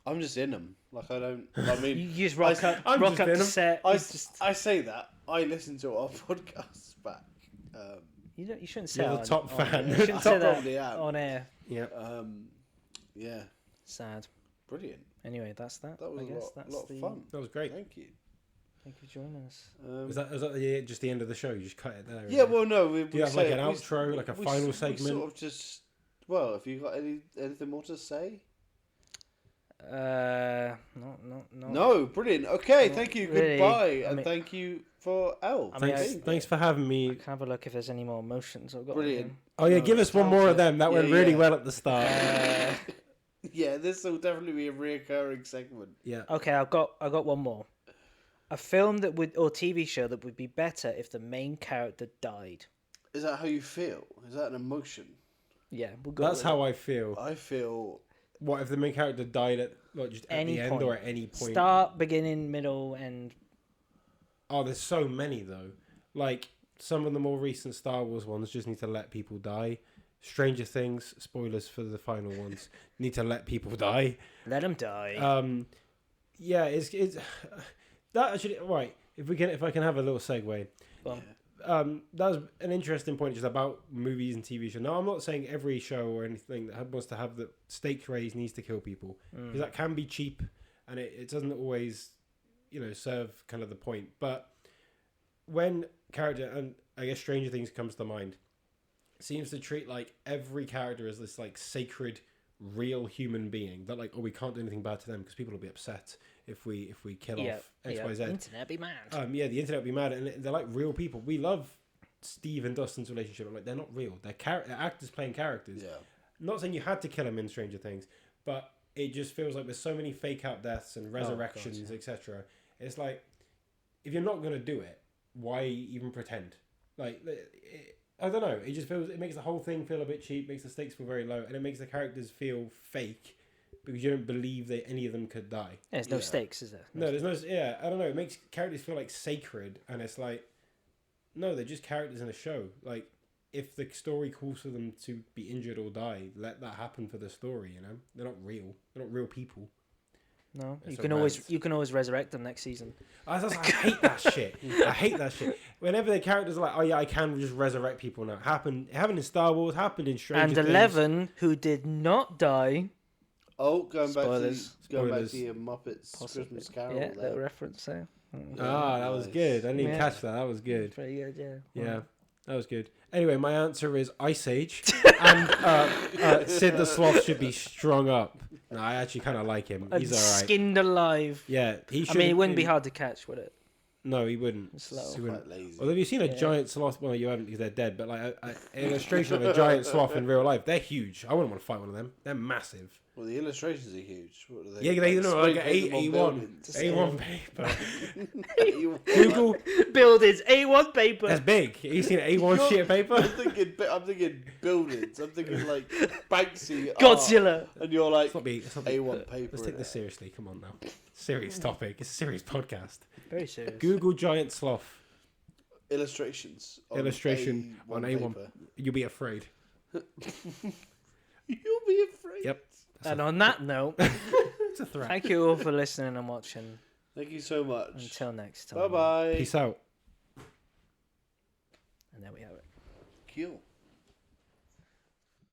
I'm just in them. Like I don't. I You mean, just rock up, I'm rock just up in to 'em. set. I say that I listen to our podcasts back. You shouldn't say You're the that top on fan. air. You shouldn't I say that probably am. on air. Yeah. Yeah, Sad. brilliant. Anyway, that's that. That was I a guess lot that's of the. fun. That was great. Thank you. Thank you for joining us. Is that just the end of the show? You just cut it there? Yeah, is it? well, no. Do you have like an outro, like a final We segment? sort of just. Well, have you got anything more to say? No. No, brilliant. Okay, Not thank you. really. Goodbye, I and mean- thank you for L. I mean, Thanks for having I me. can have a look if there's any more emotions I've got. Brilliant. Oh yeah, No, give us one sounds more good. of them. That went Yeah, really yeah. well at the start. Yeah, this will definitely be a reoccurring segment. Yeah. Okay, I've got one more. A film that would or TV show that would be better if the main character died. Is that how you feel? Is that an emotion? Yeah, we'll go. That's with how it. I feel. I feel What if the main character died at like just at Any the end point. or at any point? Start, beginning, middle, end. Oh, there's so many though. Like some of the more recent Star Wars ones just need to let people die. Stranger Things, spoilers for the final ones, need to let people die. Let him die. Yeah, it's that actually right. If I can have a little segue. Well, That was an interesting point just about movies and TV shows. Now, I'm not saying every show or anything that wants to have the stakes raised needs to kill people because that can be cheap and it doesn't always, serve kind of the point. But when character and I guess Stranger Things comes to mind, seems to treat like every character as this like sacred, real human being that like we can't do anything bad to them because people will be upset if we kill off X Y Z. Internet be mad. Yeah, the internet will be mad, and they're like real people. We love Steve and Dustin's relationship. I'm like, they're not real. They're actors playing characters. yeah. Not saying you had to kill them in Stranger Things, but it just feels like there's so many fake out deaths and resurrections, etc. It's like, if you're not gonna do it, why even pretend? Like, I don't know. It just feels it makes the whole thing feel a bit cheap, makes the stakes feel very low, and it makes the characters feel fake because you don't believe that any of them could die. There's no stakes, is there? No, there's no. Yeah, I don't know. It makes characters feel like sacred, and it's like, no, they're just characters in a show. Like, if the story calls for them to be injured or die, let that happen for the story. They're not real. They're not real people. No, It's you can always resurrect them next season. I hate that shit. I hate that shit. Whenever the characters are like, oh yeah, I can just resurrect people now. It happened in Star Wars. Happened in Stranger And Things. 11, who did not die. Oh, going back Spoilers. to your Muppets Christmas Carol. Yeah, there. little reference there. That was good. I didn't even Yeah. catch that. That was good. Pretty good, yeah. Yeah, that was good. Anyway, my answer is Ice Age, and Sid the Sloth should be strung up. No, I actually kind of like him. And He's alright. skinned alive. Yeah, he should. I mean, it wouldn't be hard to catch, would it? No, he wouldn't. Slow. He wouldn't. Quite lazy. Well, have you seen a giant sloth? Well, you haven't because they're dead. But like an illustration of a giant sloth in real life, they're huge. I wouldn't want to fight one of them. They're massive. Well, the illustrations are huge. What are they? Yeah, they know like Spray paint them on A1 buildings. paper. Google. Buildings, A1 paper. That's big. You seen an A1 sheet of paper? I'm thinking buildings. I'm thinking like Banksy. Godzilla. art, and you're like Let's not be. A1 paper. Let's take this seriously. Come on now. Serious topic. It's a serious podcast. Very serious. Google giant sloth. Illustrations. Illustration on A1. paper. You'll be afraid. You'll be afraid. Yep. And on that note, It's a threat. thank you all for listening and watching. Thank you so much. Until next time. Bye bye. Peace out. And there we have it. Cool.